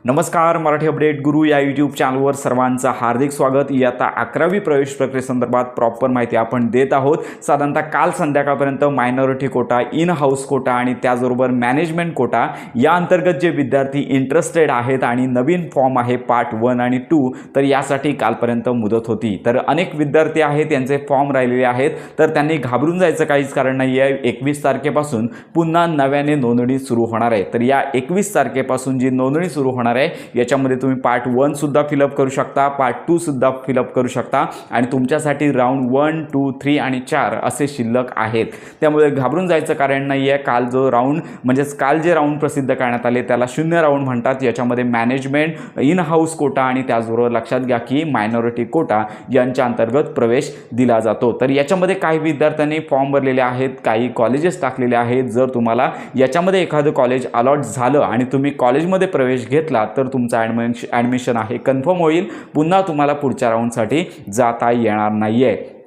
नमस्कार, मराठी अपडेट गुरु या यूट्यूब चॅनलवर सर्वांचं हार्दिक स्वागत। इयत्ता 11वी प्रवेश प्रक्रियेसंदर्भात प्रॉपर माहिती आपण देत आहोत। साधारणतः काल संध्याकाळपर्यंत minority quota, in house quota आणि त्याचबरोबर मॅनेजमेंट कोटा या अंतर्गत जे विद्यार्थी इंटरेस्टेड आहेत आणि नवीन फॉर्म आहे पार्ट 1 आणि 2, तर यासाठी कालपर्यंत मुदत होती। तर अनेक विद्यार्थी आहेत त्यांचे फॉर्म राहिलेले आहेत, तर त्यांनी घाबरून जायचं काहीच कारण नाही आहे। 21 तारखेपासून पुन्हा नव्याने नोंदणी सुरू होणार आहे। तर या 21 तारखेपासून जी नोंदणी सुरू होणार आहे याच्यामध्ये तुम्ही पार्ट 1 सुद्धा फिलअप करू शकता, पार्ट 2 सुद्धा फिलअप करू शकता आणि तुमच्यासाठी राऊंड 1, 2, 3 आणि 4 असे शिल्लक आहेत। त्यामुळे घाबरून जायचं कारण नाही आहे। काल जो राऊंड काल जे राऊंड प्रसिद्ध करण्यात आले त्याला 0 राऊंड म्हणतात। याच्यामध्ये मॅनेजमेंट, इन हाऊस कोटा आणि त्याचबरोबर लक्षात घ्या की मायनॉरिटी कोटा यांच्या अंतर्गत प्रवेश दिला जातो। तर याच्यामध्ये काही विद्यार्थ्यांनी फॉर्म भरलेले आहेत, काही कॉलेजेस टाकलेले आहेत। जर तुम्हाला याच्यामध्ये एखादं कॉलेज अलॉट झालं आणि तुम्ही कॉलेजमध्ये प्रवेश घेतला तर तुमचा ॲडमिशन आहे कन्फर्म होईल, पुन्हा तुम्हाला पुढच्या राऊंडसाठी जाता येणार नाही आहे।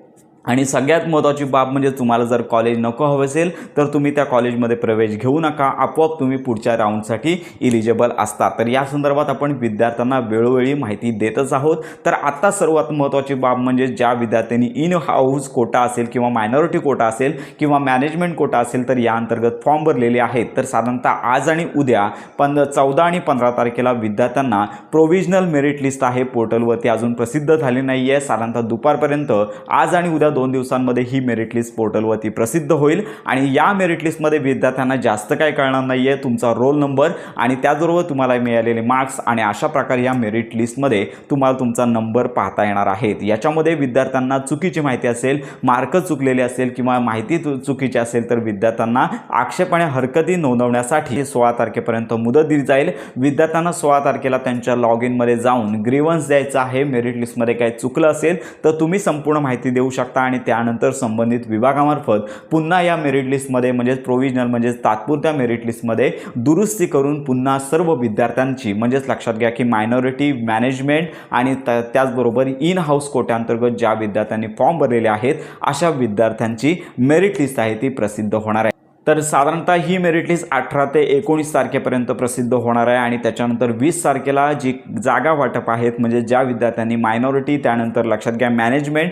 आणि सगळ्यात महत्त्वाची बाब म्हणजे तुम्हाला जर कॉलेज नको हवं असेल तर तुम्ही त्या कॉलेजमध्ये प्रवेश घेऊ नका, आपोआप तुम्ही पुढच्या राऊंडसाठी इलिजिबल असता। तर या संदर्भात आपण विद्यार्थ्यांना वेळोवेळी माहिती देतच आहोत। तर आता सर्वात महत्त्वाची बाब म्हणजे ज्या विद्यार्थ्यांनी इन हाऊस कोटा असेल किंवा मायनॉरिटी कोटा असेल किंवा मॅनेजमेंट कोटा असेल तर या अंतर्गत फॉर्म भरलेले आहेत, तर साधारणतः आज आणि उद्या 14 आणि 15 तारखेला विद्यार्थ्यांना प्रोव्हिजनल मेरिट लिस्ट आहे पोर्टलवरती अजून प्रसिद्ध झाली नाही आहे। साधारणतः दुपारपर्यंत आज आणि उद्या 2 दिवसांमध्ये ही मेरिट लिस्ट पोर्टलवरती प्रसिद्ध होईल आणि या मेरिट लिस्टमध्ये विद्यार्थ्यांना जास्त काय कळणार नाही आहे, तुमचा रोल नंबर आणि त्याचबरोबर तुम्हाला मिळालेले मार्क्स आणि अशा प्रकारे या मेरिट लिस्टमध्ये तुम्हाला तुमचा नंबर पाहता येणार आहेत। याच्यामध्ये विद्यार्थ्यांना चुकीची माहिती असेल, मार्क चुकलेले असेल किंवा माहिती चुकीची असेल तर विद्यार्थ्यांना आक्षेपाने हरकती नोंदवण्यासाठी 16 तारखेपर्यंत मुदत दिली जाईल। विद्यार्थ्यांना 16 तारखेला त्यांच्या लॉग इनमध्ये जाऊन ग्रीव्हन्स द्यायचा आहे। मेरिट लिस्टमध्ये काही चुकलं असेल तर तुम्ही संपूर्ण माहिती देऊ शकता आणि त्यानंतर संबंधित विभागामार्फत पुन्हा या मेरिट लिस्टमध्ये प्रोव्हिजनल तात्पुरत्या मेरिट लिस्टमध्ये दुरुस्ती करून पुन्हा सर्व विद्यार्थ्यांची लक्षात घ्या की मायनॉरिटी, मॅनेजमेंट आणि त्याचबरोबर इन हाऊस कोट्याअंतर्गत ज्या विद्यार्थ्यांनी फॉर्म भरलेले आहेत अशा विद्यार्थ्यांची मेरिट लिस्ट आहे ती प्रसिद्ध होणार आहे। तर साधारणतः ही मेरिट लिस्ट 18 ते 19 तारखेपर्यंत प्रसिद्ध होणार आहे आणि त्याच्यानंतर 20 तारखेला जी जागा वाटप आहेत ज्या विद्यार्थ्यांनी मायनॉरिटी, त्यानंतर लक्षात घ्या मॅनेजमेंट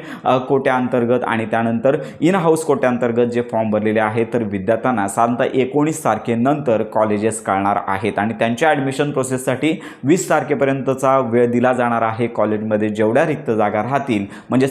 कोट्याअंतर्गत आणि त्यानंतर इन हाऊस कोट्याअंतर्गत जे फॉर्म भरलेले आहेत तर विद्यार्थ्यांना साधारणतः 19 तारखेनंतर कॉलेजेस कळणार आहेत आणि त्यांच्या ॲडमिशन प्रोसेससाठी 20 तारखेपर्यंतचा वेळ दिला जाणार आहे। कॉलेजमध्ये जेवढ्या रिक्त जागा राहतील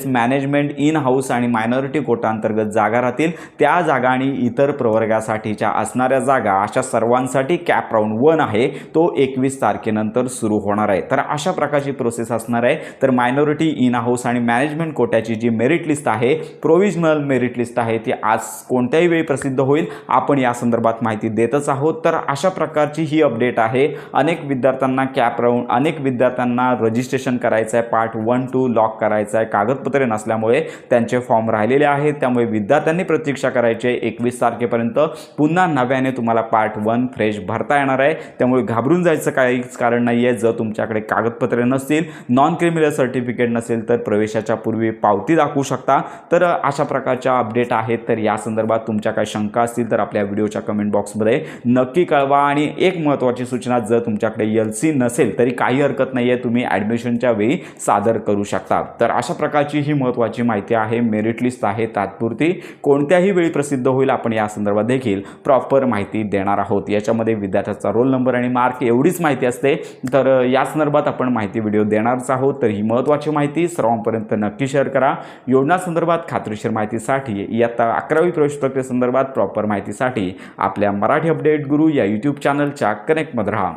मॅनेजमेंट, इन हाऊस आणि मायनॉरिटी कोट्याअंतर्गत जागा राहतील त्या जागा आणि इतर प्रवर्गासाठीच्या असणाऱ्या जागा अशा सर्वांसाठी कॅप राऊंड 1 आहे तो 21 तारखेनंतर सुरू होणार आहे। तर अशा प्रकारची प्रोसेस असणार आहे। तर मायनॉरिटी, इन हाऊस आणि मॅनेजमेंट कोट्याची जी मेरिट लिस्ट आहे, प्रोव्हिजनल मेरिट लिस्ट आहे, ती आज कोणत्याही वेळी प्रसिद्ध होईल। आपण या संदर्भात माहिती देतच आहोत। तर अशा प्रकारची ही अपडेट आहे। अनेक विद्यार्थ्यांना कॅप राऊंड, अनेक विद्यार्थ्यांना रजिस्ट्रेशन करायचं आहे, पार्ट 1, 2 लॉक करायचं आहे, कागदपत्रे नसल्यामुळे त्यांचे फॉर्म राहिलेले आहेत। त्यामुळे विद्यार्थ्यांनी प्रतीक्षा करायची 21 तारखेपर्यंत पुन्हा नव्याने तुम्हाला पार्ट 1 फ्रेश भरता येणार आहे। त्यामुळे घाबरून जायचं काहीच कारण नाही आहे। जर तुमच्याकडे कागदपत्रे नसतील, नॉन क्रिमिनल सर्टिफिकेट नसेल तर प्रवेशाच्या पूर्वी पावती दाखवू शकता। तर अशा प्रकारच्या अपडेट आहेत। तर या संदर्भात तुमच्या काही शंका असतील तर आपल्या व्हिडिओच्या कमेंट बॉक्समध्ये नक्की कळवा। आणि एक महत्त्वाची सूचना, जर तुमच्याकडे LC नसेल तरी काही हरकत नाही आहे, तुम्ही ॲडमिशनच्या वेळी सादर करू शकता। तर अशा प्रकारची ही महत्त्वाची माहिती आहे। मेरिट लिस्ट आहे तात्पुरती, कोणत्याही वेळी प्रसिद्ध होईल। आपण या संदर्भात देखील प्रॉपर माहिती देणार आहोत। याच्यामध्ये विद्यार्थ्याचा रोल नंबर आणि मार्क एवढीच माहिती असते। तर या संदर्भात आपण माहिती व्हिडिओ देणारच आहोत। तर ही महत्त्वाची माहिती सर्वांपर्यंत नक्की शेअर करा। योजना संदर्भात खात्रीशीर माहितीसाठी इयत्ता 11वी प्रवेश प्रक्रियेसंदर्भात प्रॉपर माहितीसाठी आपल्या मराठी अपडेट गुरु या यूट्यूब चॅनलच्या कनेक्टमध्ये राहा।